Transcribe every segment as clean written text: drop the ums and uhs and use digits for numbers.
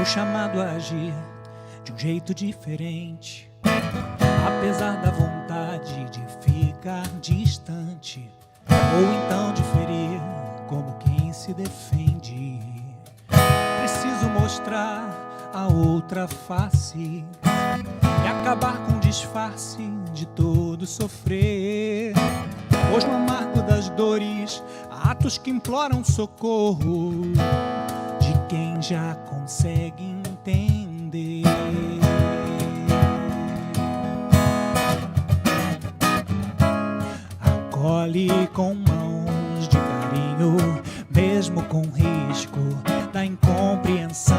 Sou chamado a agir de um jeito diferente, apesar da vontade de ficar distante, ou então de ferir como quem se defende. Preciso mostrar a outra face e acabar com o disfarce de todo sofrer. Pois no amargo das dores, atos que imploram socorro de quem já consegue entender. Acolhe com mãos de carinho, mesmo com risco da incompreensão.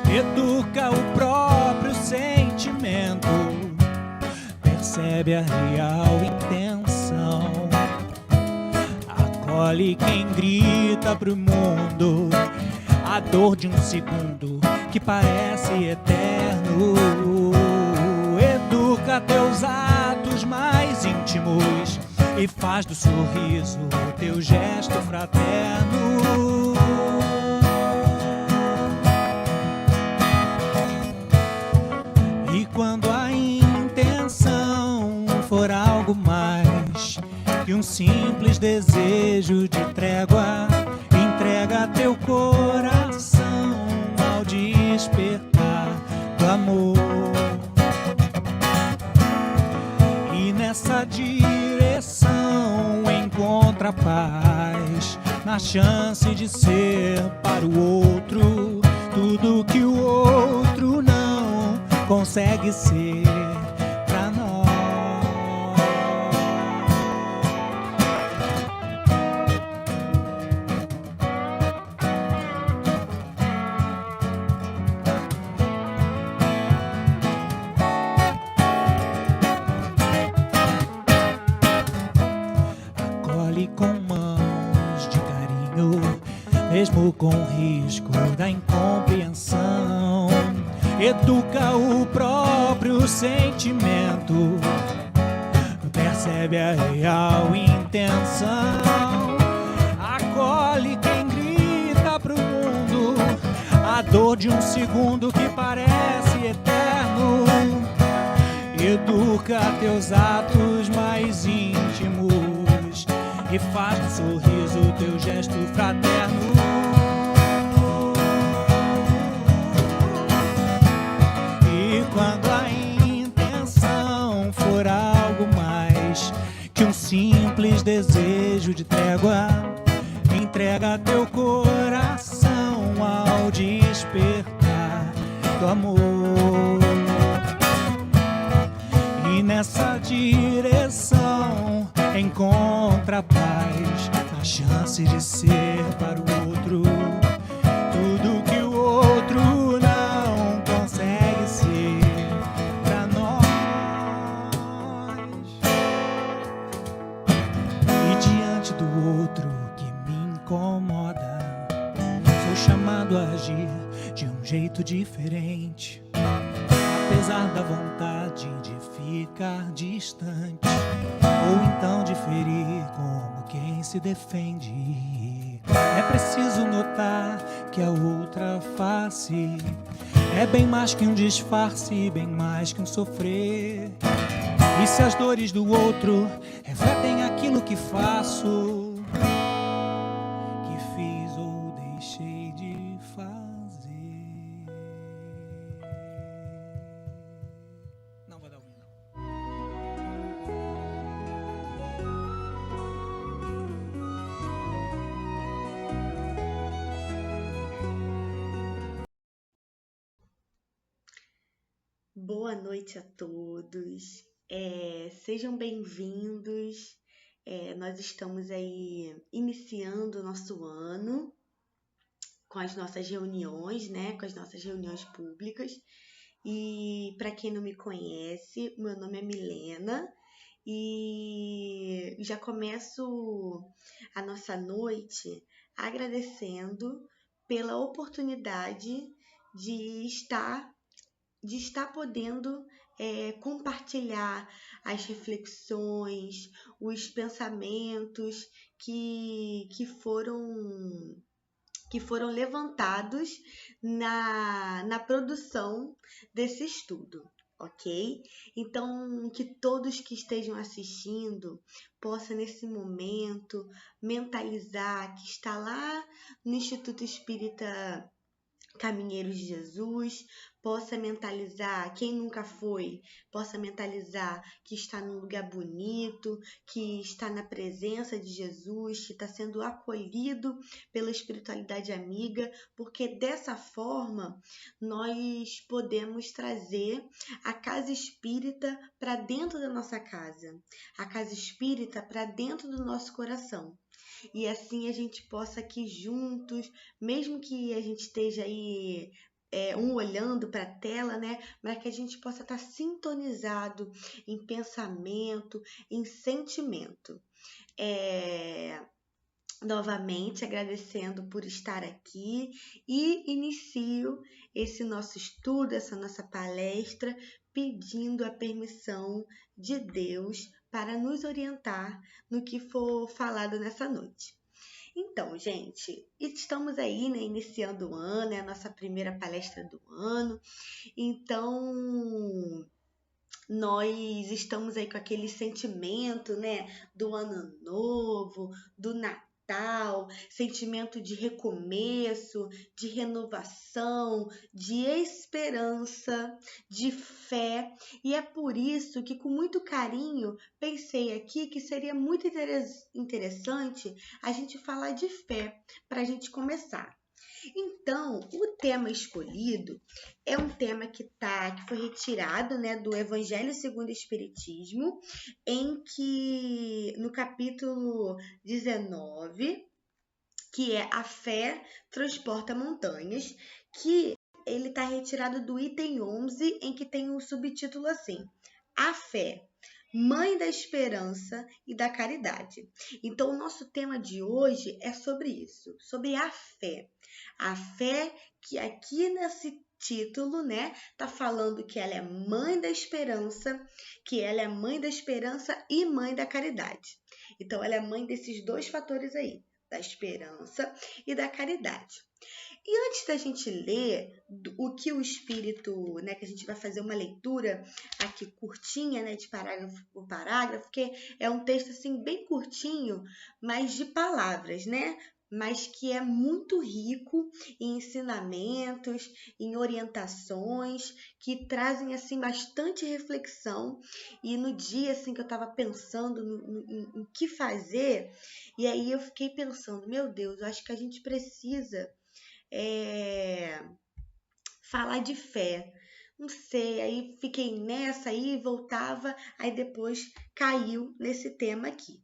Educa o próprio sentimento, percebe a real intenção. Acolhe quem grita pro mundo a dor de um segundo que parece eterno. Educa teus atos mais íntimos e faz do sorriso teu gesto fraterno. E quando a intenção for algo mais que um simples desejo de trégua, entrega teu coração ao despertar do amor. E nessa direção encontra paz, na chance de ser para o outro tudo que o outro não consegue ser pra nós. Acolhe com mãos de carinho, mesmo com risco da incompreensão. Educa o próprio sentimento, percebe a real intenção. Acolhe quem grita pro mundo a dor de um segundo que parece eterno. Educa teus atos mais íntimos e faz do sorriso teu gesto fraterno. Quando a intenção for algo mais que um simples desejo de trégua, entrega teu coração ao despertar do amor. E nessa direção encontra paz, a chance de ser para o outro tudo que o outro não consegue ser. Do outro que me incomoda, sou chamado a agir de um jeito diferente, apesar da vontade de ficar distante, ou então de ferir como quem se defende. É preciso notar que a outra face é bem mais que um disfarce, bem mais que um sofrer. E se as dores do outro refletem aquilo que faço, que fiz ou deixei de fazer. Não vai dar ouvido, não. Boa noite a todos. Sejam bem-vindos. Nós estamos aí iniciando o nosso ano com as nossas reuniões, né? Com as nossas reuniões públicas. E para quem não me conhece, meu nome é Milena e já começo a nossa noite agradecendo pela oportunidade de estar podendo compartilhar as reflexões, os pensamentos que que foram levantados na produção desse estudo, ok? Então, que todos que estejam assistindo possam, nesse momento, mentalizar que está lá no Instituto Espírita Caminheiros de Jesus, possa mentalizar, quem nunca foi, possa mentalizar que está num lugar bonito, que está na presença de Jesus, que está sendo acolhido pela espiritualidade amiga, porque dessa forma nós podemos trazer a casa espírita para dentro da nossa casa, a casa espírita para dentro do nosso coração. E assim a gente possa aqui juntos, mesmo que a gente esteja aí um olhando para a tela, né? Mas que a gente possa estar sintonizado em pensamento, em sentimento. Novamente agradecendo por estar aqui e inicio esse nosso estudo, essa nossa palestra, pedindo a permissão de Deus para nos orientar no que for falado nessa noite. Então, gente, estamos aí, né, iniciando o ano, é a nossa primeira palestra do ano. Então, nós estamos aí com aquele sentimento, né, do ano novo, do Natal, sentimento de recomeço, de renovação, de esperança, de fé. E é por isso que, com muito carinho, pensei aqui que seria muito interessante a gente falar de fé para a gente começar. Então, o tema escolhido é um tema que foi retirado, né, do Evangelho segundo o Espiritismo, em que no capítulo 19, que é a fé transporta montanhas, que ele está retirado do item 11, em que tem um subtítulo assim: a fé, mãe da esperança e da caridade. Então, o nosso tema de hoje é sobre isso, sobre a fé. A fé que aqui nesse título, né, tá falando que ela é mãe da esperança, que ela é mãe da esperança e mãe da caridade. Então, ela é mãe desses dois fatores aí, da esperança e da caridade. E antes da gente ler o que o Espírito, né, que a gente vai fazer uma leitura aqui curtinha, né, de parágrafo por parágrafo, porque é um texto assim bem curtinho, mas de palavras, né? Mas que é muito rico em ensinamentos, em orientações, que trazem assim bastante reflexão. E no dia assim que eu estava pensando no que fazer, e aí eu fiquei pensando, meu Deus, eu acho que a gente precisa falar de fé. Não sei, aí fiquei nessa, aí voltava, aí depois caiu nesse tema aqui.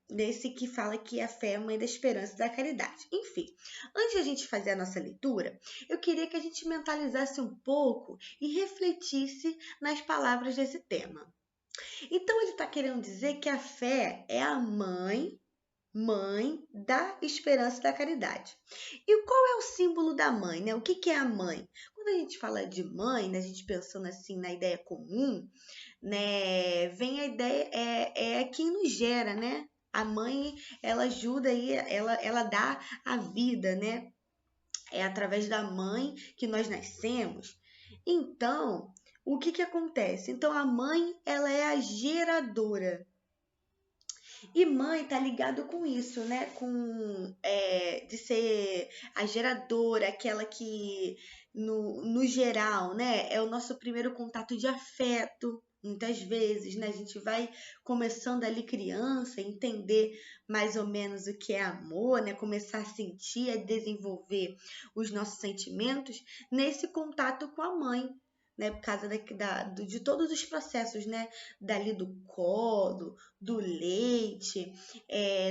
Nesse que fala que a fé é a mãe da esperança e da caridade. Enfim, antes de a gente fazer a nossa leitura, eu queria que a gente mentalizasse um pouco e refletisse nas palavras desse tema. Então, ele está querendo dizer que a fé é a mãe da esperança e da caridade. E qual é o símbolo da mãe, né? O que é a mãe? Quando a gente fala de mãe, né, a gente pensando assim na ideia comum, né, vem a ideia, é quem nos gera, né? A mãe, ela ajuda aí, ela dá a vida, né? É através da mãe que nós nascemos. Então, o que acontece? Então, a mãe, ela é a geradora. E mãe tá ligado com isso, né? De ser a geradora, aquela que, no geral, né? É o nosso primeiro contato de afeto. Muitas vezes, né? A gente vai começando ali criança, entender mais ou menos o que é amor, né? Começar a sentir, a desenvolver os nossos sentimentos nesse contato com a mãe, né? Por causa de todos os processos, né? Dali do colo, do leite,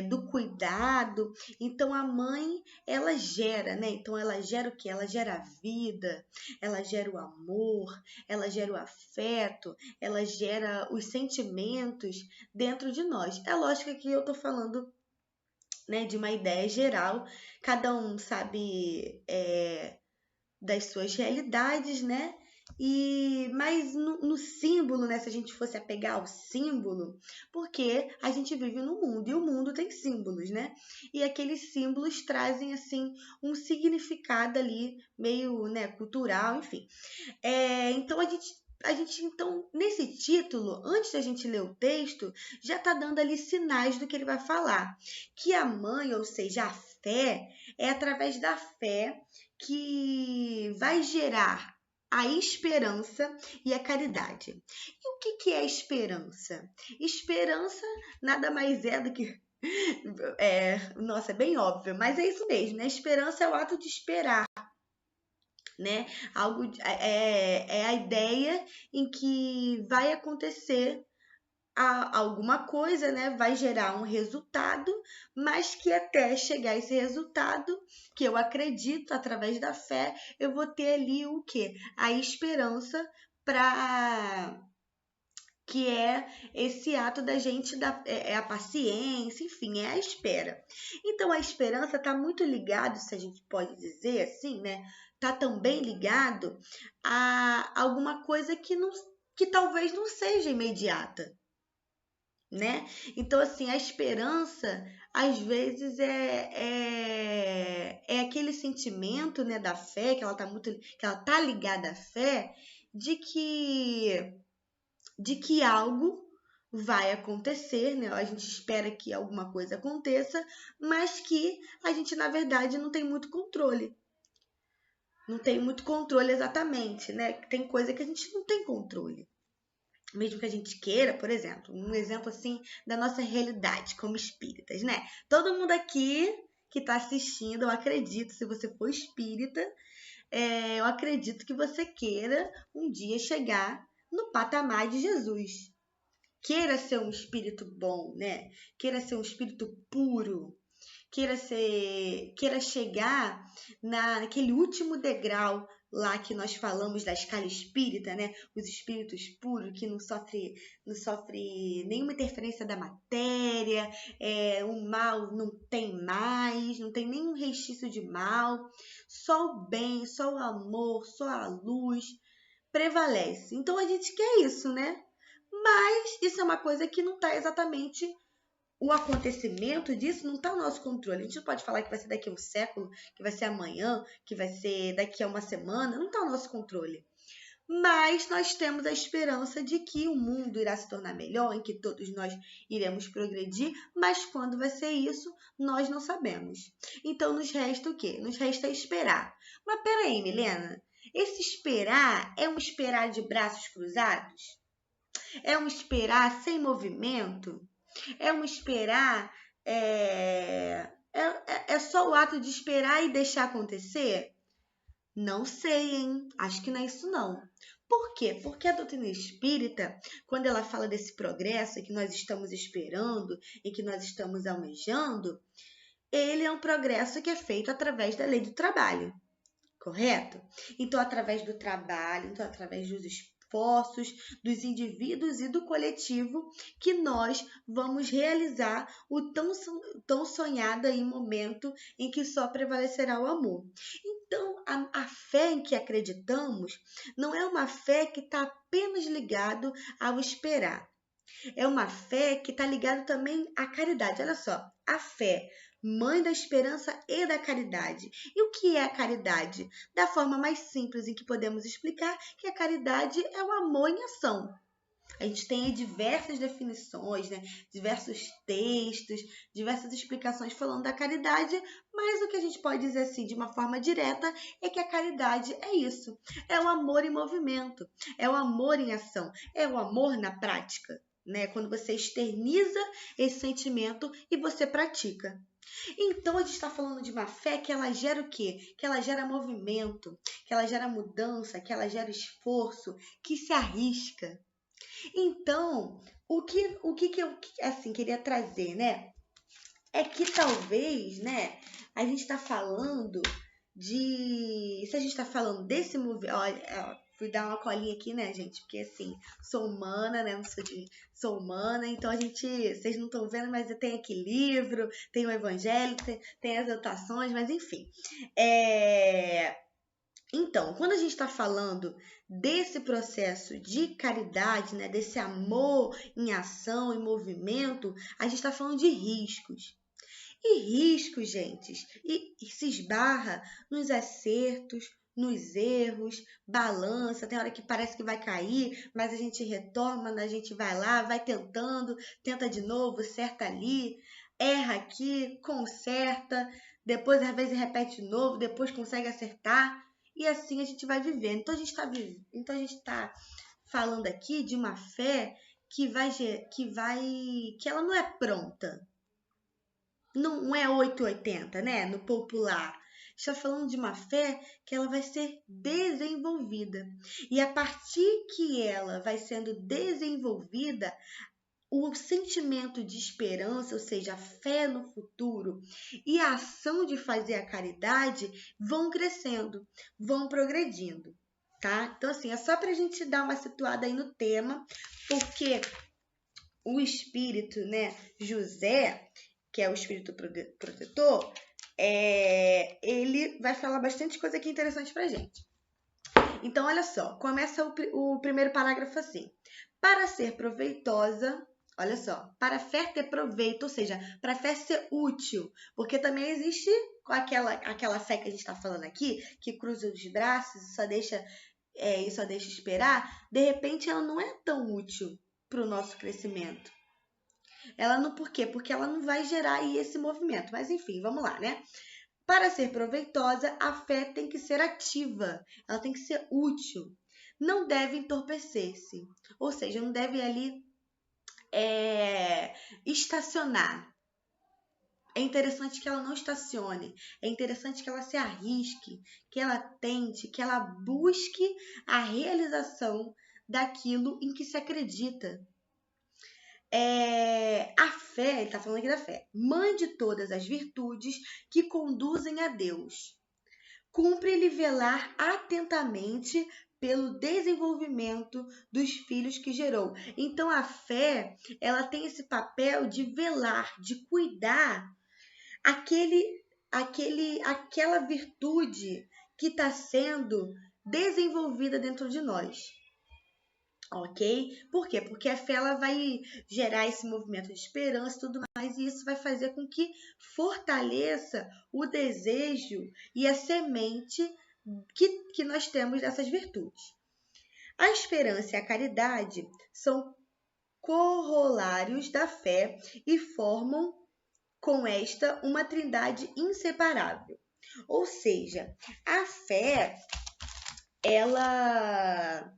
do cuidado. Então, a mãe, ela gera, né? Então, ela gera o quê? Ela gera a vida, ela gera o amor, ela gera o afeto, ela gera os sentimentos dentro de nós. É lógico que eu tô falando, né, de uma ideia geral, cada um sabe das suas realidades, né? Mas no símbolo, né, se a gente fosse apegar ao símbolo, porque a gente vive no mundo e o mundo tem símbolos, né? E aqueles símbolos trazem assim um significado ali meio, né, cultural, enfim. Então então, nesse título, antes da gente ler o texto, já está dando ali sinais do que ele vai falar. Que a mãe, ou seja, a fé, é através da fé que vai gerar a esperança e a caridade. E o que é esperança? Esperança nada mais é do que. Nossa, é bem óbvio, mas é isso mesmo, né? Esperança é o ato de esperar, né? É a ideia em que vai acontecer alguma coisa, né? Vai gerar um resultado, mas que até chegar a esse resultado, que eu acredito através da fé, eu vou ter ali o quê? A esperança para que é esse ato da gente a paciência, enfim, é a espera. Então a esperança está muito ligado, se a gente pode dizer assim, né? Está também ligado a alguma coisa que talvez não seja imediata, né? Então, assim, a esperança, às vezes, é aquele sentimento, né, da fé, que ela tá ligada à fé, de que algo vai acontecer, né? A gente espera que alguma coisa aconteça, mas que a gente, na verdade, não tem muito controle. Não tem muito controle exatamente, né? Tem coisa que a gente não tem controle. Mesmo que a gente queira, por exemplo, um exemplo assim da nossa realidade como espíritas, né? Todo mundo aqui que está assistindo, eu acredito, se você for espírita, eu acredito que você queira um dia chegar no patamar de Jesus. Queira ser um espírito bom, né? Queira ser um espírito puro, queira chegar naquele último degrau lá que nós falamos da escala espírita, né? Os espíritos puros que não sofre nenhuma interferência da matéria, o mal não tem mais, não tem nenhum restício de mal, só o bem, só o amor, só a luz prevalece. Então a gente quer isso, né? Mas isso é uma coisa que não está exatamente. O acontecimento disso não está no nosso controle. A gente não pode falar que vai ser daqui a um século, que vai ser amanhã, que vai ser daqui a uma semana. Não está no nosso controle. Mas nós temos a esperança de que o mundo irá se tornar melhor, em que todos nós iremos progredir, mas quando vai ser isso, nós não sabemos. Então nos resta o quê? Nos resta esperar. Mas peraí, Milena, esse esperar é um esperar de braços cruzados? É um esperar sem movimento? É um esperar, é só o ato de esperar e deixar acontecer? Não sei, hein? Acho que não é isso não. Por quê? Porque a doutrina espírita, quando ela fala desse progresso que nós estamos esperando e que nós estamos almejando, ele é um progresso que é feito através da lei do trabalho, correto? Então, através do trabalho, então, através dos esforços dos indivíduos e do coletivo, que nós vamos realizar o tão sonhado aí momento em que só prevalecerá o amor. Então, a fé em que acreditamos não é uma fé que está apenas ligado ao esperar. É uma fé que está ligada também à caridade. Olha só, a fé, mãe da esperança e da caridade. E o que é a caridade? Da forma mais simples em que podemos explicar que a caridade é o amor em ação. A gente tem aí diversas definições, né? Diversos textos, diversas explicações falando da caridade, mas o que a gente pode dizer assim de uma forma direta é que a caridade é isso, é o amor em movimento, é o amor em ação, é o amor na prática, né? Quando você externiza esse sentimento e você pratica. Então a gente está falando de uma fé que ela gera o quê? Que ela gera movimento, que ela gera mudança, que ela gera esforço, que se arrisca. Então, o que eu assim queria trazer, né? É que talvez, né, a gente está falando se a gente está falando desse movimento, olha, fui dar uma colinha aqui, né, gente? Porque assim, sou humana, né? Sou humana, então vocês não estão vendo, mas tem aqui livro, tem o evangelho, tem as anotações, mas enfim. Então, quando a gente está falando desse processo de caridade, né, desse amor em ação, em movimento, a gente está falando de riscos. E riscos, gente, e se esbarra nos acertos, nos erros, balança, tem hora que parece que vai cair, mas a gente retoma, a gente vai lá, vai tentando, tenta de novo, acerta ali, erra aqui, conserta, depois às vezes repete de novo, depois consegue acertar, e assim a gente vai vivendo. Então a gente está falando aqui de uma fé que ela não é pronta. Não é 880, né? No popular. Está falando de uma fé que ela vai ser desenvolvida. E a partir que ela vai sendo desenvolvida, o sentimento de esperança, ou seja, a fé no futuro e a ação de fazer a caridade vão crescendo, vão progredindo, tá? Então, assim, é só para a gente dar uma situada aí no tema, porque o espírito, né, José, que é o espírito protetor, ele vai falar bastante coisa aqui interessante pra gente. Então, olha só, começa o primeiro parágrafo assim. Para ser proveitosa, olha só, para a fé ter proveito, ou seja, para a fé ser útil, porque também existe aquela fé que a gente está falando aqui, que cruza os braços e só deixa esperar, de repente ela não é tão útil para o nosso crescimento. Ela não, por quê? Porque ela não vai gerar aí esse movimento. Mas enfim, vamos lá, né? Para ser proveitosa, a fé tem que ser ativa, ela tem que ser útil. Não deve entorpecer-se, ou seja, não deve ali estacionar. É interessante que ela não estacione, é interessante que ela se arrisque, que ela tente, que ela busque a realização daquilo em que se acredita. A fé, ele está falando aqui da fé, mãe de todas as virtudes que conduzem a Deus. Cumpre-lhe velar atentamente pelo desenvolvimento dos filhos que gerou. Então a fé, ela tem esse papel de velar, de cuidar aquela virtude que está sendo desenvolvida dentro de nós. Ok? Por quê? Porque a fé ela vai gerar esse movimento de esperança e tudo mais, e isso vai fazer com que fortaleça o desejo e a semente que nós temos dessas virtudes. A esperança e a caridade são corolários da fé e formam com esta uma trindade inseparável. Ou seja, a fé, ela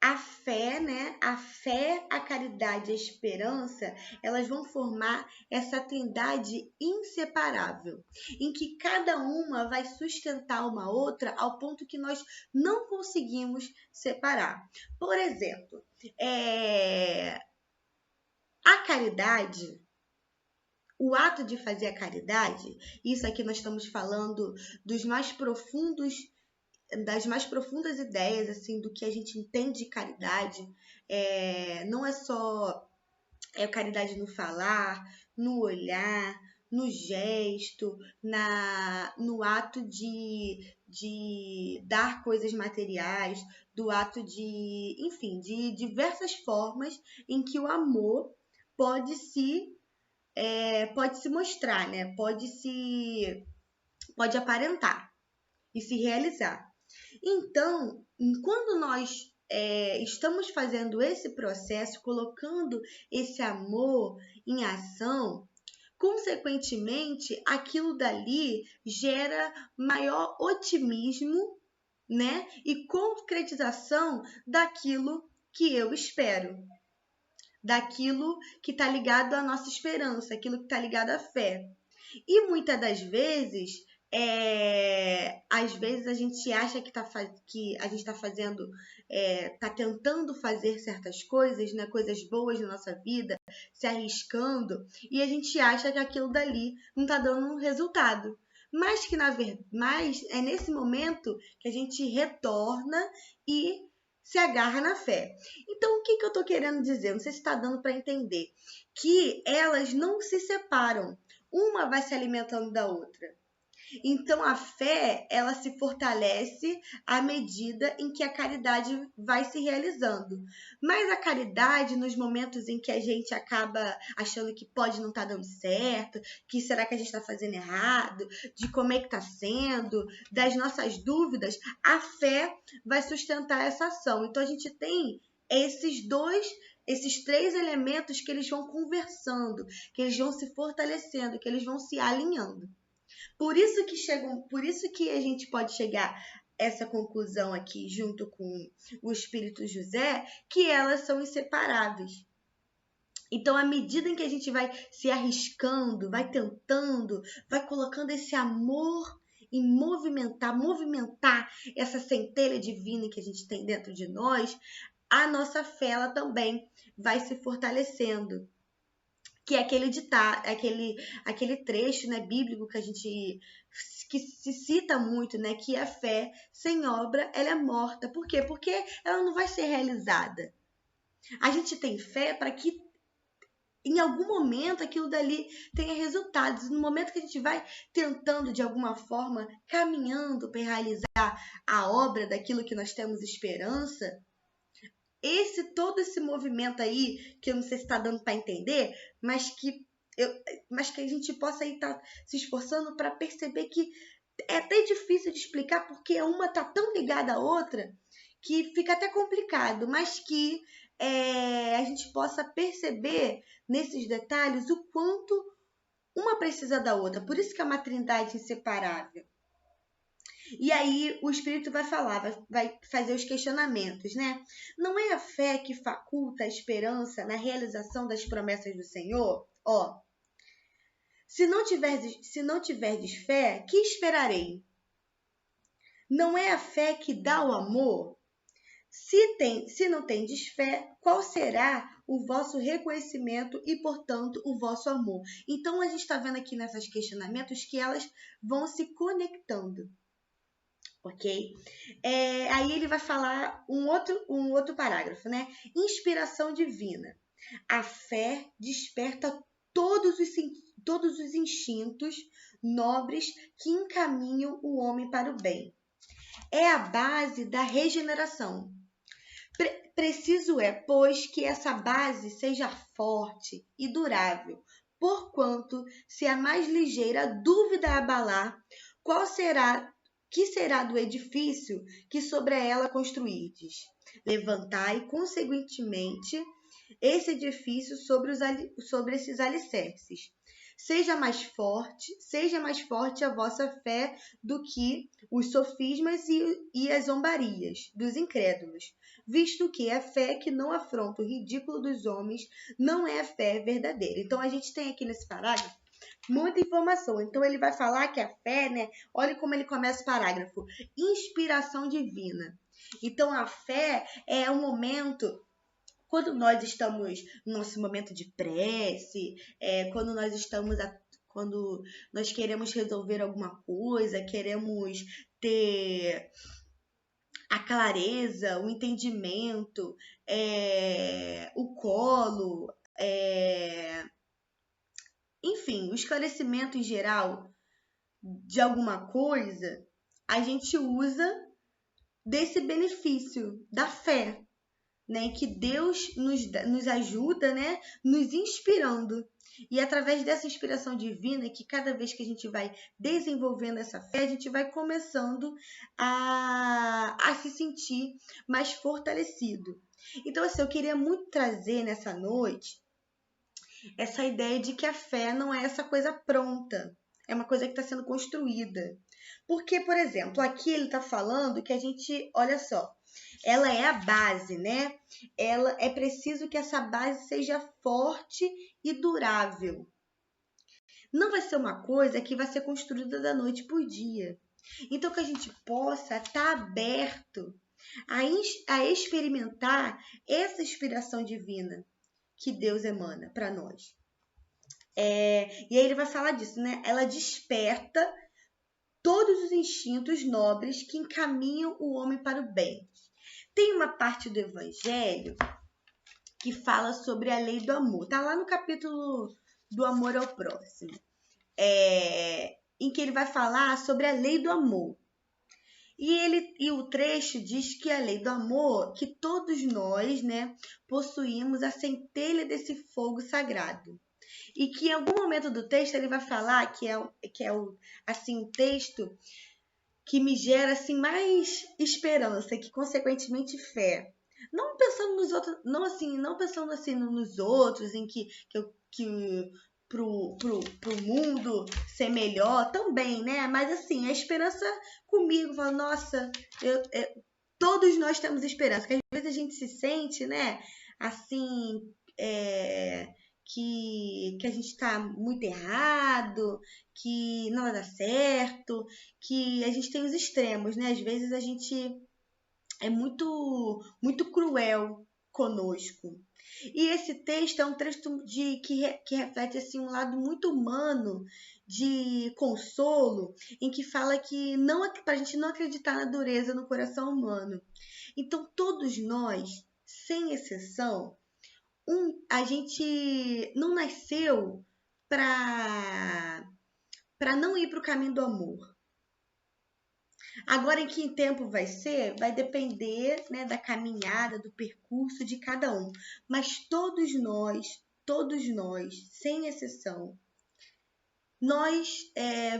a fé, né? A fé, a caridade e a esperança, elas vão formar essa trindade inseparável, em que cada uma vai sustentar uma outra ao ponto que nós não conseguimos separar. Por exemplo, a caridade, o ato de fazer a caridade, isso aqui nós estamos falando das mais profundas ideias assim do que a gente entende de caridade. Não é só caridade no falar, no olhar, no gesto, no ato de dar coisas materiais, do ato enfim, de diversas formas em que o amor pode se mostrar, né? Pode aparentar e se realizar. Então, quando nós estamos fazendo esse processo, colocando esse amor em ação, consequentemente, aquilo dali gera maior otimismo, né? E concretização daquilo que eu espero, daquilo que está ligado à nossa esperança, aquilo que está ligado à fé. E muitas das vezes, às vezes a gente acha que a gente está fazendo, está tentando fazer certas coisas, né, coisas boas na nossa vida, se arriscando, e a gente acha que aquilo dali não está dando um resultado. Mas que mas é nesse momento que a gente retorna e se agarra na fé. Então, o que eu estou querendo dizer? Não sei se está dando para entender. Que elas não se separam. uma vai se alimentando da outra. Então, a fé, ela se fortalece à medida em que a caridade vai se realizando. Mas a caridade, nos momentos em que a gente acaba achando que pode não estar dando certo, que será que a gente está fazendo errado, de como é que está sendo, das nossas dúvidas, a fé vai sustentar essa ação. Então, a gente tem esses três elementos que eles vão conversando, que eles vão se fortalecendo, que eles vão se alinhando. Por isso que a gente pode chegar a essa conclusão aqui, junto com o Espírito José, que elas são inseparáveis. Então, à medida em que a gente vai se arriscando, vai tentando, vai colocando esse amor em movimentar essa centelha divina que a gente tem dentro de nós, a nossa fé ela também vai se fortalecendo. Que é aquele trecho, né, bíblico que se cita muito, né, que a fé sem obra ela é morta. Por quê? Porque ela não vai ser realizada. A gente tem fé para que em algum momento aquilo dali tenha resultados. No momento que a gente vai tentando de alguma forma, caminhando para realizar a obra daquilo que nós temos esperança, todo esse movimento aí, que eu não sei se está dando para entender, mas que a gente possa estar se esforçando para perceber que é até difícil de explicar, porque uma está tão ligada à outra que fica até complicado, mas que a gente possa perceber nesses detalhes o quanto uma precisa da outra. Por isso que é uma trindade inseparável. E aí o Espírito vai falar, vai fazer os questionamentos, né? Não é a fé que faculta a esperança na realização das promessas do Senhor? Ó, se não tiverdes fé, que esperarei? Não é a fé que dá o amor? Se não tendes fé, qual será o vosso reconhecimento e, portanto, o vosso amor? Então, a gente está vendo aqui nesses questionamentos que elas vão se conectando. Ok? Aí ele vai falar um outro parágrafo, né? Inspiração divina. A fé desperta todos os instintos nobres que encaminham o homem para o bem. É a base da regeneração. Preciso é, pois, que essa base seja forte e durável, porquanto, se a mais ligeira dúvida abalar, que será do edifício que sobre ela construirdes? Levantai, consequentemente, esse edifício sobre esses alicerces. Seja mais forte a vossa fé do que os sofismas e as zombarias dos incrédulos, visto que a fé que não afronta o ridículo dos homens não é a fé verdadeira. Então, a gente tem aqui nesse parágrafo muita informação. Então, ele vai falar que a fé, né? Olha como ele começa o parágrafo. Inspiração divina. Então, a fé é um momento... Quando nós estamos no nosso momento de prece, quando nós queremos resolver alguma coisa, queremos ter a clareza, o entendimento, o colo, enfim, o esclarecimento em geral de alguma coisa, a gente usa desse benefício da fé, né? Que Deus nos ajuda, né? Nos inspirando. E através dessa inspiração divina, que cada vez que a gente vai desenvolvendo essa fé, a gente vai começando a se sentir mais fortalecido. Então, assim, eu queria muito trazer nessa noite essa ideia de que a fé não é essa coisa pronta, é uma coisa que está sendo construída. Porque, por exemplo, aqui ele está falando que a gente, olha só, ela é a base, né? É preciso que essa base seja forte e durável. Não vai ser uma coisa que vai ser construída da noite para o dia. Então, que a gente possa estar aberto a experimentar essa inspiração divina que Deus emana para nós. E aí ele vai falar disso, né? Ela desperta todos os instintos nobres que encaminham o homem para o bem. Tem uma parte do Evangelho que fala sobre a lei do amor. Está lá no capítulo do amor ao próximo. em que ele vai falar sobre a lei do amor. E o trecho diz que a lei do amor, que todos nós, né, possuímos a centelha desse fogo sagrado. E que em algum momento do texto ele vai falar que é assim, um texto que me gera assim mais esperança, que consequentemente fé. Não pensando nos outros, não pensando assim nos outros, em que pro mundo ser melhor também, né? Mas assim, a esperança comigo, fala, nossa, todos nós temos esperança, que às vezes a gente se sente, né, assim, que a gente está muito errado, que não vai dar certo, que a gente tem os extremos, né? Às vezes a gente é muito, muito cruel conosco. E esse texto é um texto que reflete assim, um lado muito humano de consolo, em que fala que para a gente não acreditar na dureza no coração humano. Então, todos nós, sem exceção, a gente não nasceu para não ir para o caminho do amor. Agora, em que tempo vai ser, vai depender, né, da caminhada, do percurso de cada um. Mas todos nós, sem exceção, nós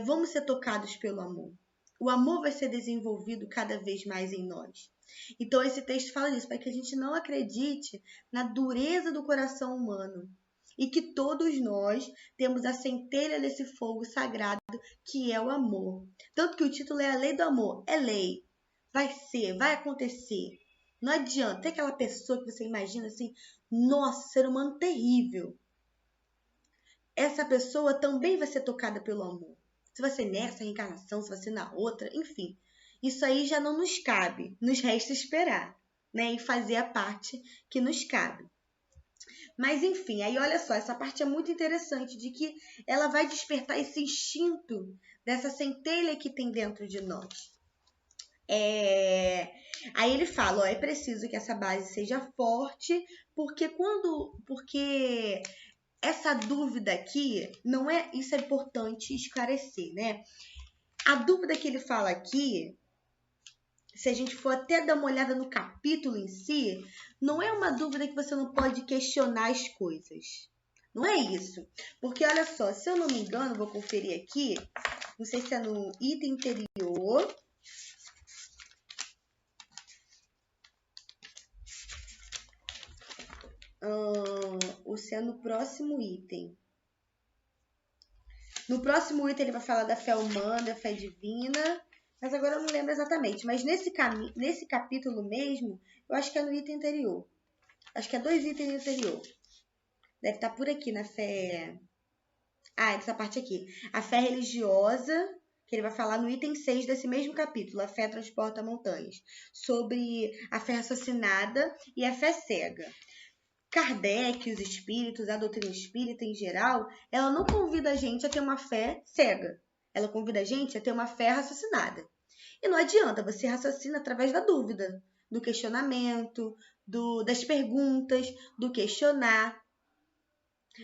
vamos ser tocados pelo amor. O amor vai ser desenvolvido cada vez mais em nós. Então, esse texto fala disso, para que a gente não acredite na dureza do coração humano. E que todos nós temos a centelha desse fogo sagrado que é o amor. Tanto que o título é A Lei do Amor. É lei. Vai ser, vai acontecer. Não adianta. Tem aquela pessoa que você imagina assim, nossa, ser humano terrível. Essa pessoa também vai ser tocada pelo amor. Se vai ser nessa reencarnação, se vai ser na outra, enfim. Isso aí já não nos cabe. Nos resta esperar, né? E fazer a parte que nos cabe. Mas enfim, aí olha só, essa parte é muito interessante de que ela vai despertar esse instinto dessa centelha que tem dentro de nós. Aí ele fala, ó, é preciso que essa base seja forte, porque essa dúvida aqui não é, isso é importante esclarecer, né? A dúvida que ele fala aqui, se a gente for até dar uma olhada no capítulo em si, não é uma dúvida que você não pode questionar as coisas. Não é isso. Porque olha só, se eu não me engano, vou conferir aqui, não sei se é no item anterior. Ou se é no próximo item. No próximo item ele vai falar da fé humana, da fé divina, mas agora eu não lembro exatamente. Mas nesse capítulo mesmo, eu acho que é no item anterior. Acho que é 2 itens anterior. Deve estar por aqui na fé... essa parte aqui. A fé religiosa, que ele vai falar no item 6 desse mesmo capítulo. A fé transporta montanhas. Sobre a fé raciocinada e a fé cega. Kardec, os espíritos, a doutrina espírita em geral, ela não convida a gente a ter uma fé cega. Ela convida a gente a ter uma fé raciocinada. E não adianta, você raciocina através da dúvida, do questionamento, das perguntas, do questionar.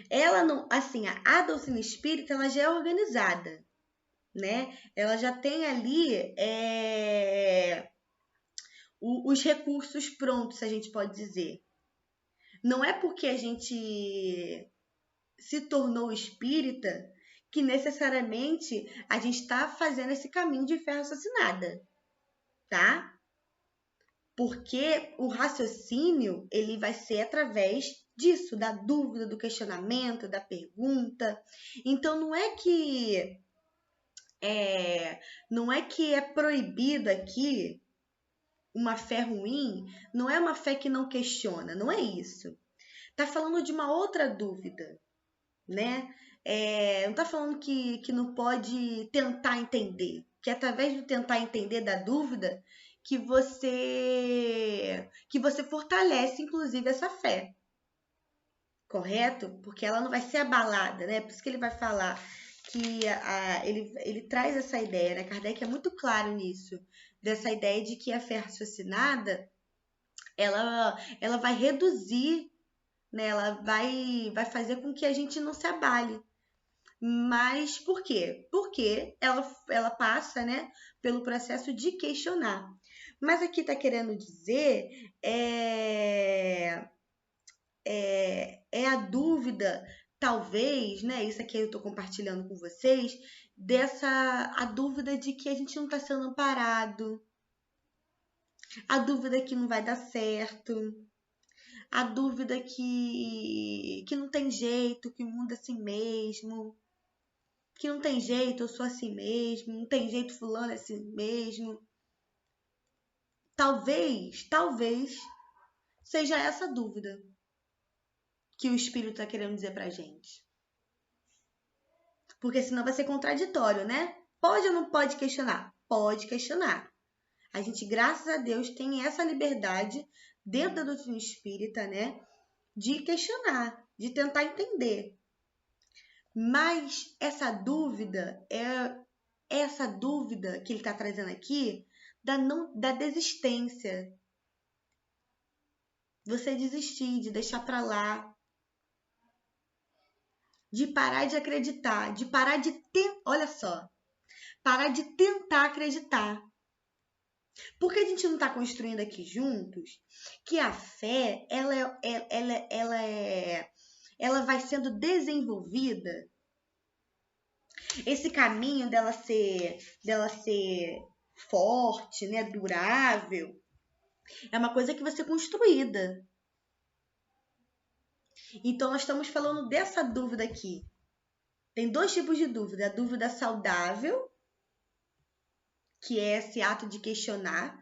Ela não, assim, a doutrina espírita, ela já é organizada, né? Ela já tem ali os recursos prontos, a gente pode dizer. Não é porque a gente se tornou espírita que necessariamente a gente está fazendo esse caminho de fé raciocinada, tá? Porque o raciocínio, ele vai ser através disso, da dúvida, do questionamento, da pergunta. Então, não é que é proibido aqui uma fé ruim, não é uma fé que não questiona, não é isso. Tá falando de uma outra dúvida, né? Não tá falando que não pode tentar entender, que é através do tentar entender da dúvida que você fortalece, inclusive, essa fé. Correto? Porque ela não vai ser abalada, né? Por isso que ele vai falar que ele traz essa ideia, né? Kardec é muito claro nisso, dessa ideia de que a fé raciocinada, ela vai reduzir, né? Ela vai fazer com que a gente não se abale. Mas por quê? Porque ela passa, né, pelo processo de questionar. Mas aqui está querendo dizer é a dúvida, talvez, né? Isso aqui eu estou compartilhando com vocês, a dúvida de que a gente não está sendo amparado, a dúvida que não vai dar certo, a dúvida que não tem jeito, que o mundo é assim mesmo, que não tem jeito, eu sou assim mesmo, não tem jeito, fulano é assim mesmo. Talvez seja essa dúvida que o Espírito está querendo dizer pra gente. Porque senão vai ser contraditório, né? Pode ou não pode questionar? Pode questionar. A gente, graças a Deus, tem essa liberdade dentro da doutrina espírita, né? De questionar, de tentar entender. Mas essa dúvida que ele está trazendo aqui da desistência. Você desistir, de deixar para lá, de parar de acreditar, de parar de olha só, parar de tentar acreditar. Porque a gente não está construindo aqui juntos que a fé ela vai sendo desenvolvida. Esse caminho dela ser forte, né, durável, é uma coisa que vai ser construída. Então nós estamos falando dessa dúvida aqui. Tem dois tipos de dúvida: a dúvida saudável, que é esse ato de questionar.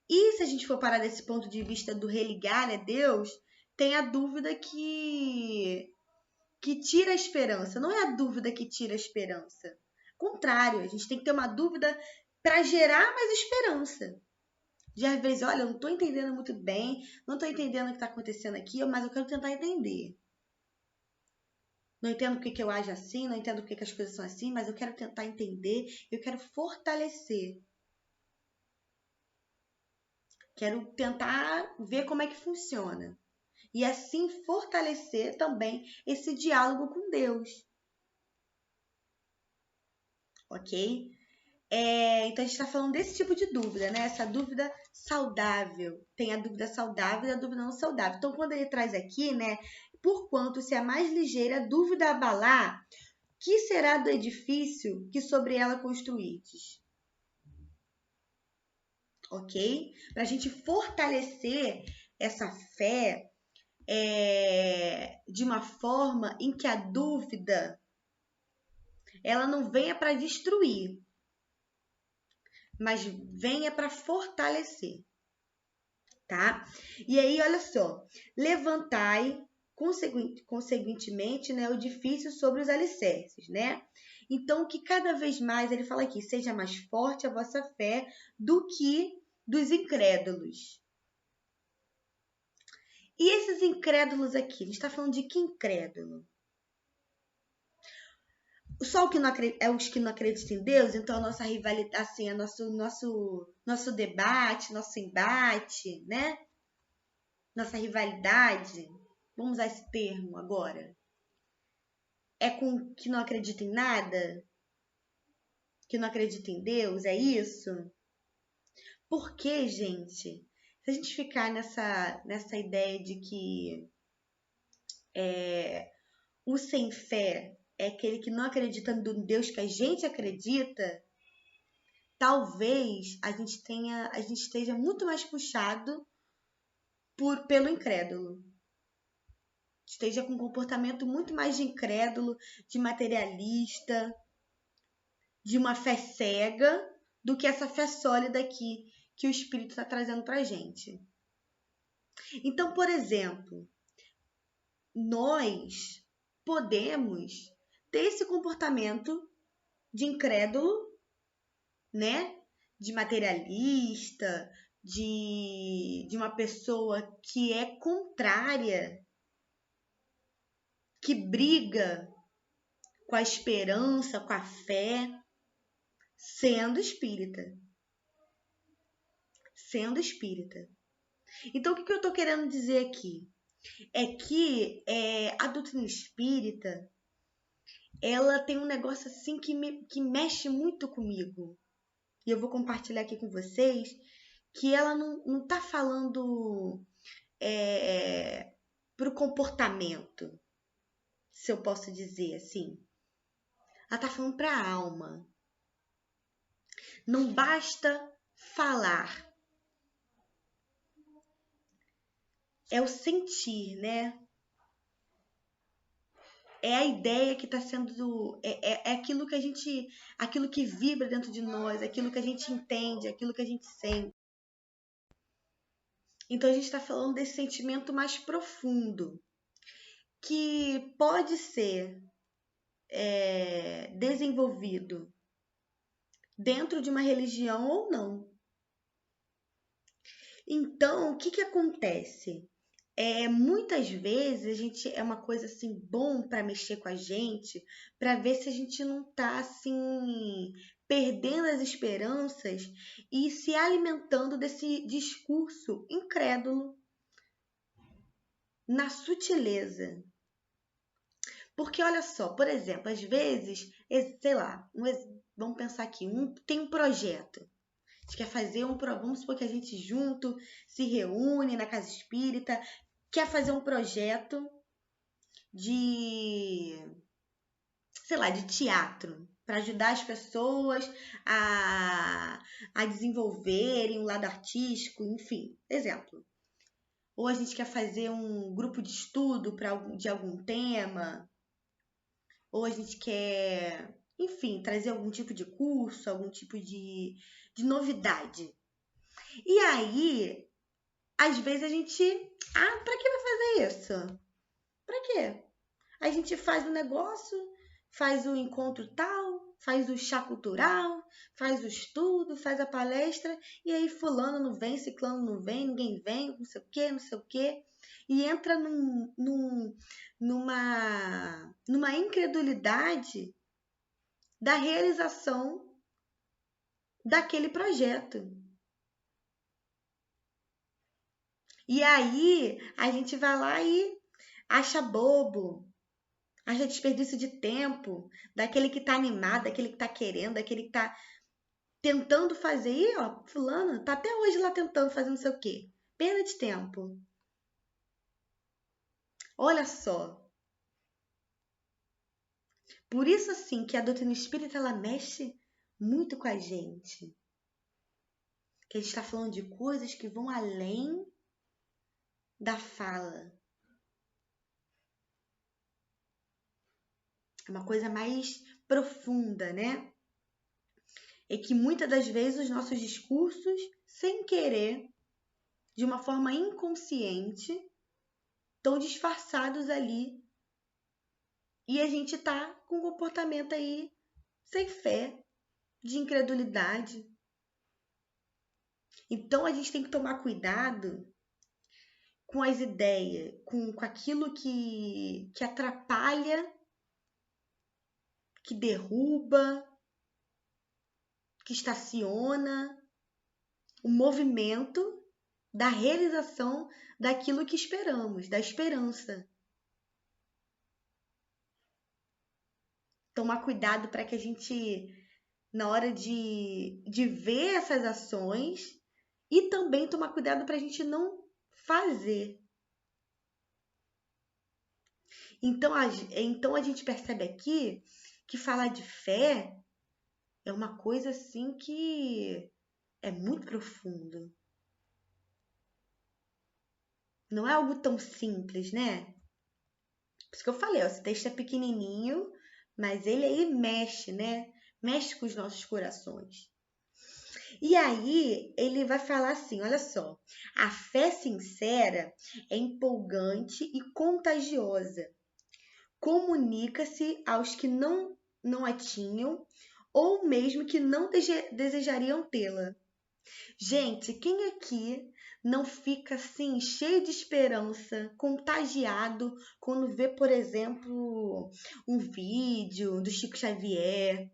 E se a gente for parar desse ponto de vista do religar a Deus, tem a dúvida que tira a esperança. Não é a dúvida que tira a esperança. Contrário, a gente tem que ter uma dúvida para gerar mais esperança. De às vezes, olha, eu não estou entendendo muito bem, não estou entendendo o que está acontecendo aqui, mas eu quero tentar entender. Não entendo porque que eu ajo assim, não entendo porque que as coisas são assim, mas eu quero tentar entender, eu quero fortalecer. Quero tentar ver como é que funciona. E assim fortalecer também esse diálogo com Deus. Ok? Então a gente está falando desse tipo de dúvida, né? Essa dúvida saudável. Tem a dúvida saudável e a dúvida não saudável. Então, quando ele traz aqui, né? Porquanto se é mais ligeira a dúvida abalar, que será do edifício que sobre ela construídes? Ok? Para a gente fortalecer essa fé de uma forma em que a dúvida ela não venha para destruir, mas venha para fortalecer, tá? E aí, olha só, levantai consequentemente, né, o edifício sobre os alicerces, né? Então, que cada vez mais, ele fala aqui, seja mais forte a vossa fé do que dos incrédulos. E esses incrédulos aqui, a gente está falando de que incrédulo? Só o que não é os que não acreditam em Deus, então a nossa rivalidade, assim, nosso debate, nosso embate, né? Nossa rivalidade, vamos usar esse termo agora, é com que não acredita em nada? Que não acredita em Deus? É isso? Porque, gente, se a gente ficar nessa ideia de que o sem fé é aquele que não acredita no Deus que a gente acredita, talvez a gente esteja muito mais puxado pelo incrédulo. Esteja com um comportamento muito mais de incrédulo, de materialista, de uma fé cega, do que essa fé sólida aqui que o Espírito está trazendo para a gente. Então, por exemplo, nós podemos ter esse comportamento de incrédulo, né? De materialista, de uma pessoa que é contrária, que briga com a esperança, com a fé, sendo espírita. Sendo espírita. Então, o que eu estou querendo dizer aqui? É que a doutrina espírita, ela tem um negócio assim que mexe muito comigo. E eu vou compartilhar aqui com vocês que ela não tá falando pro comportamento, se eu posso dizer assim. Ela tá falando pra alma. Não basta falar. É o sentir, né? É a ideia que está sendo. É aquilo que a gente. Aquilo que vibra dentro de nós, aquilo que a gente entende, aquilo que a gente sente. Então a gente está falando desse sentimento mais profundo, que pode ser desenvolvido dentro de uma religião ou não. Então, o que acontece? Muitas vezes a gente é uma coisa assim bom para mexer com a gente, para ver se a gente não tá assim perdendo as esperanças e se alimentando desse discurso incrédulo na sutileza. Porque olha só, por exemplo, às vezes, sei lá, vamos pensar aqui, tem um projeto. A gente quer fazer vamos supor que a gente junto se reúne na casa espírita, quer fazer um projeto de, sei lá, de teatro, para ajudar as pessoas a desenvolverem um lado artístico, enfim, exemplo. Ou a gente quer fazer um grupo de estudo de algum tema, ou a gente quer, enfim, trazer algum tipo de curso, algum tipo de novidade. E aí, às vezes a gente, pra que vai fazer isso? Pra quê? A gente faz o negócio, faz o encontro tal, faz o chá cultural, faz o estudo, faz a palestra, e aí fulano não vem, ciclano não vem, ninguém vem, não sei o quê, não sei o quê. E entra numa incredulidade da realização daquele projeto. E aí a gente vai lá e acha bobo, acha desperdício de tempo, daquele que tá animado, daquele que tá querendo, daquele que tá tentando fazer. E, ó, fulano tá até hoje lá tentando fazer não sei o quê. Perda de tempo. Olha só. Por isso, assim, que a doutrina espírita, ela mexe muito com a gente. Que a gente tá falando de coisas que vão além da fala. É uma coisa mais profunda, né? É que muitas das vezes os nossos discursos, sem querer, de uma forma inconsciente, estão disfarçados ali e a gente tá com um comportamento aí sem fé, de incredulidade. Então a gente tem que tomar cuidado com as ideias, com aquilo que atrapalha, que derruba, que estaciona o movimento da realização daquilo que esperamos, da esperança. Tomar cuidado para que a gente, na hora de ver essas ações, e também tomar cuidado para a gente não fazer. Então a gente percebe aqui que falar de fé é uma coisa assim que é muito profundo. Não é algo tão simples, né? Por isso que eu falei, ó, esse texto é pequenininho, mas ele aí mexe, né? Mexe com os nossos corações. E aí ele vai falar assim, olha só, a fé sincera é empolgante e contagiosa. Comunica-se aos que não a tinham ou mesmo que não desejariam tê-la. Gente, quem aqui não fica assim cheio de esperança, contagiado quando vê, por exemplo, um vídeo do Chico Xavier,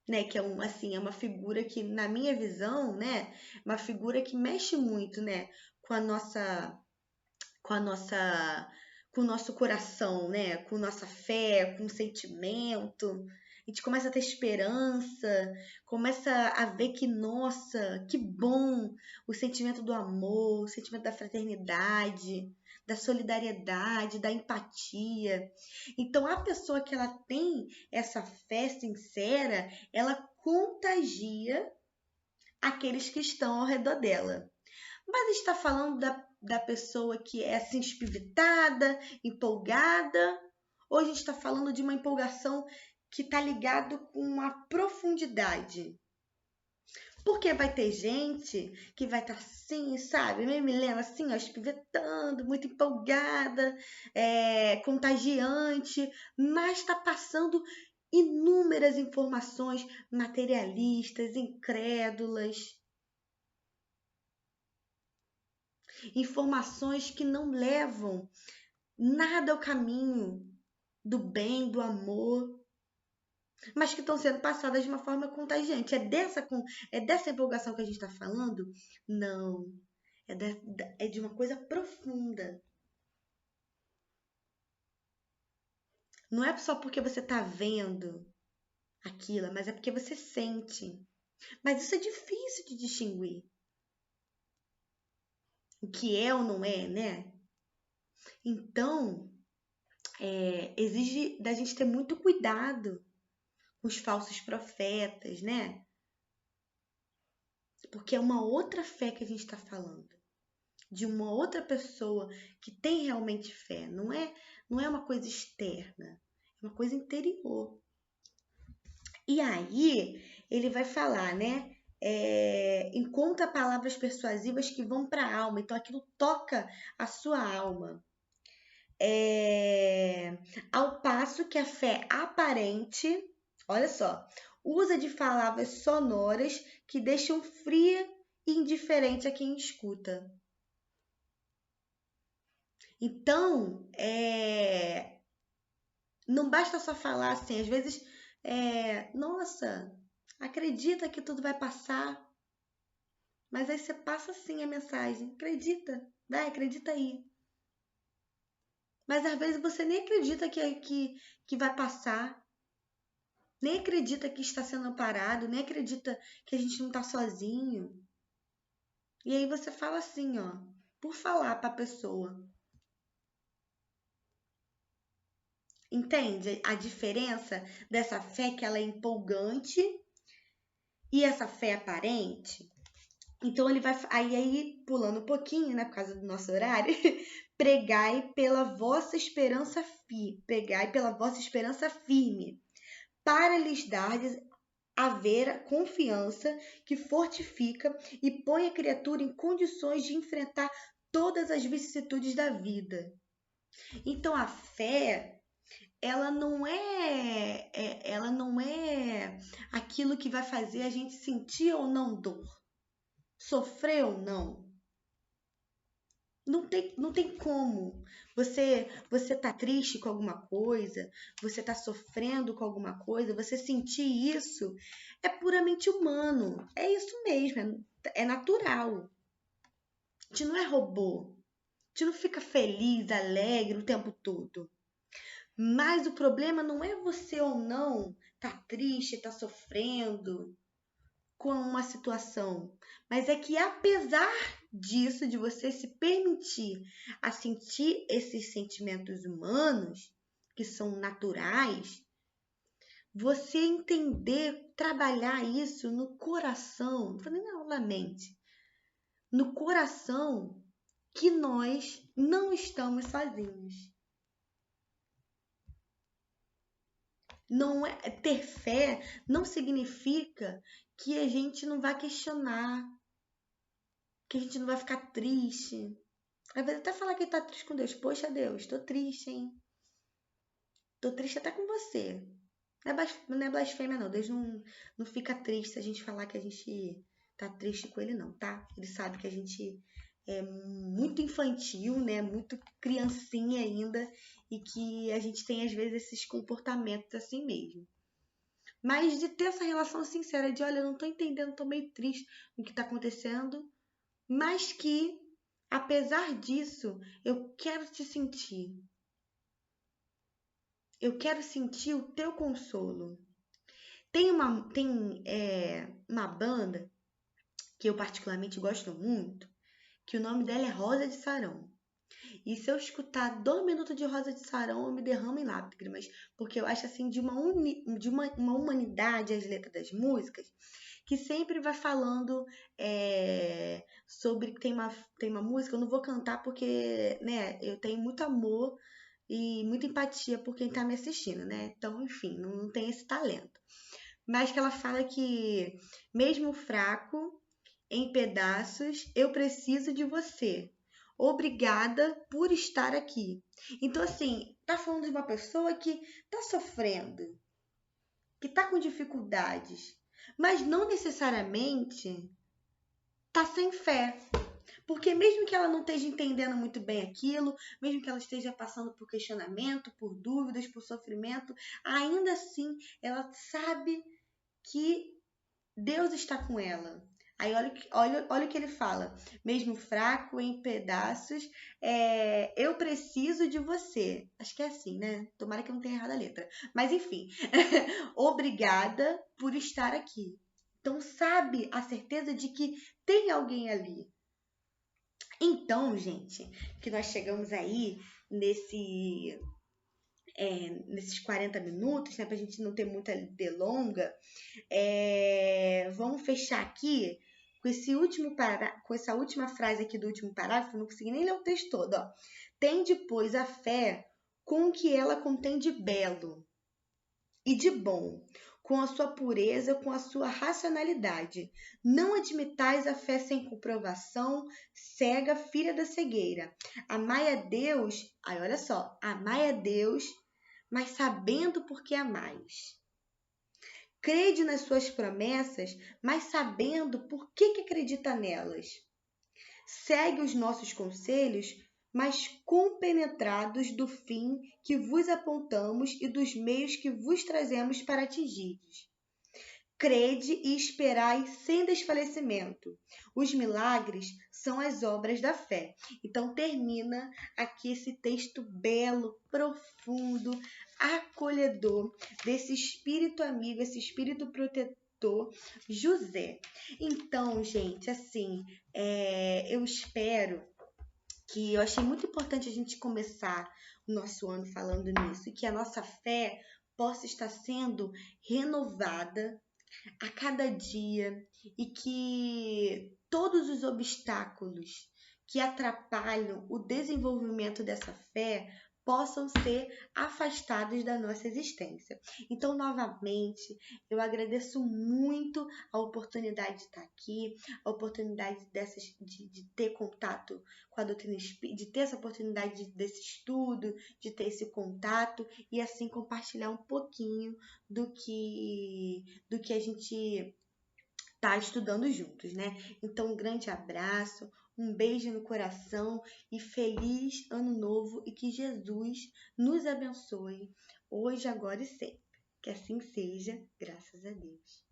né, que é é uma figura que na minha visão, né, uma figura que mexe muito, né, com a nossa com o nosso coração, né? Com nossa fé, com o sentimento. A gente começa a ter esperança, começa a ver que, nossa, que bom o sentimento do amor, o sentimento da fraternidade, da solidariedade, da empatia. Então, a pessoa que ela tem essa fé sincera, ela contagia aqueles que estão ao redor dela. Mas está falando da pessoa que é assim espivitada, empolgada, ou a gente está falando de uma empolgação que está ligado com a profundidade? Porque vai ter gente que vai estar assim, sabe? Meio Milena, assim, ó, espivetando, muito empolgada, contagiante, mas está passando inúmeras informações materialistas, incrédulas, informações que não levam nada ao caminho do bem, do amor, mas que estão sendo passadas de uma forma contagiante. É dessa empolgação que a gente está falando? Não. É de uma coisa profunda. Não é só porque você está vendo aquilo, mas é porque você sente. Mas isso é difícil de distinguir. O que é ou não é, né? Então, exige da gente ter muito cuidado com os falsos profetas, né? Porque é uma outra fé que a gente está falando. De uma outra pessoa que tem realmente fé. Não é uma coisa externa. É uma coisa interior. E aí, ele vai falar, né? Encontra palavras persuasivas que vão para a alma. Então, aquilo toca a sua alma. Ao passo que a fé aparente, olha só, usa de palavras sonoras que deixam fria e indiferente a quem escuta. Então, não basta só falar assim, às vezes, nossa, acredita que tudo vai passar, mas aí você passa assim a mensagem, acredita, vai, acredita aí. Mas às vezes você nem acredita que vai passar, nem acredita que está sendo amparado, nem acredita que a gente não está sozinho. E aí você fala assim, ó, por falar para a pessoa. Entende a diferença dessa fé que ela é empolgante e essa fé aparente? Então ele vai aí pulando um pouquinho, né, por causa do nosso horário, pregai pela vossa esperança firme, para lhes dardes haver a confiança que fortifica e põe a criatura em condições de enfrentar todas as vicissitudes da vida. Então a fé, ela não é aquilo que vai fazer a gente sentir ou não dor, sofrer ou não. Não tem como. Você tá triste com alguma coisa, você tá sofrendo com alguma coisa, você sentir isso é puramente humano. É isso mesmo, é natural. A gente não é robô. A gente não fica feliz, alegre o tempo todo. Mas o problema não é você ou não tá triste, tá sofrendo com uma situação, mas é que apesar disso, de você se permitir a sentir esses sentimentos humanos, que são naturais, você entender, trabalhar isso no coração, não vou nem na mente, no coração, que nós não estamos sozinhos. Não é, ter fé não significa que a gente não vai questionar, que a gente não vai ficar triste. Às vezes até falar que tá triste com Deus. Poxa, Deus, tô triste, hein? Tô triste até com você. Não é blasfêmia, não. Deus não fica triste se a gente falar que a gente tá triste com ele, não, tá? Ele sabe que a gente é muito infantil, né? Muito criancinha ainda. E que a gente tem, às vezes, esses comportamentos assim mesmo. Mas de ter essa relação sincera de, olha, eu não tô entendendo, tô meio triste com o que tá acontecendo. Mas que, apesar disso, eu quero te sentir. eu quero sentir o teu consolo. Tem uma banda que eu particularmente gosto muito, que o nome dela é Rosa de Sarão. E se eu escutar 2 minutos de Rosa de Sarão, eu me derramo em lágrimas, porque eu acho assim de uma humanidade as letras das músicas, que sempre vai falando sobre. Tem uma música, eu não vou cantar porque, né, eu tenho muito amor e muita empatia por quem tá me assistindo, né? Então, enfim, não tem esse talento. Mas que ela fala que, mesmo fraco, em pedaços, eu preciso de você. Obrigada por estar aqui. Então, assim, tá falando de uma pessoa que tá sofrendo, que tá com dificuldades, mas não necessariamente tá sem fé. Porque mesmo que ela não esteja entendendo muito bem aquilo, mesmo que ela esteja passando por questionamento, por dúvidas, por sofrimento, ainda assim ela sabe que Deus está com ela. Aí olha o que ele fala. Mesmo fraco, em pedaços, eu preciso de você. Acho que é assim, né? Tomara que eu não tenha errado a letra. Mas enfim, obrigada por estar aqui. Então sabe a certeza de que tem alguém ali. Então, gente, que nós chegamos aí nesses 40 minutos, né? Pra gente não ter muita delonga. Vamos fechar aqui com com essa última frase aqui do último parágrafo. Não consegui nem ler o texto todo, ó. Tende, pois, a fé com o que ela contém de belo e de bom, com a sua pureza, com a sua racionalidade. Não admitais a fé sem comprovação, cega, filha da cegueira. Amai a Deus, aí olha só, amai a Deus, mas sabendo por que amais. Crede nas suas promessas, mas sabendo por que acredita nelas. Segue os nossos conselhos, mas compenetrados do fim que vos apontamos e dos meios que vos trazemos para atingirdes. Crede e esperai sem desfalecimento. Os milagres são as obras da fé. Então termina aqui esse texto belo, profundo, acolhedor desse espírito amigo, esse espírito protetor, José. Então, gente, assim, eu espero que eu achei muito importante a gente começar o nosso ano falando nisso, e que a nossa fé possa estar sendo renovada a cada dia e que todos os obstáculos que atrapalham o desenvolvimento dessa fé possam ser afastados da nossa existência. Então, novamente, eu agradeço muito a oportunidade de estar aqui, a oportunidade de ter contato com a doutrina espírita, de ter essa oportunidade desse estudo, de ter esse contato e assim compartilhar um pouquinho do que a gente tá estudando juntos, né? Então, um grande abraço, um beijo no coração e feliz ano novo, e que Jesus nos abençoe hoje, agora e sempre. Que assim seja, graças a Deus.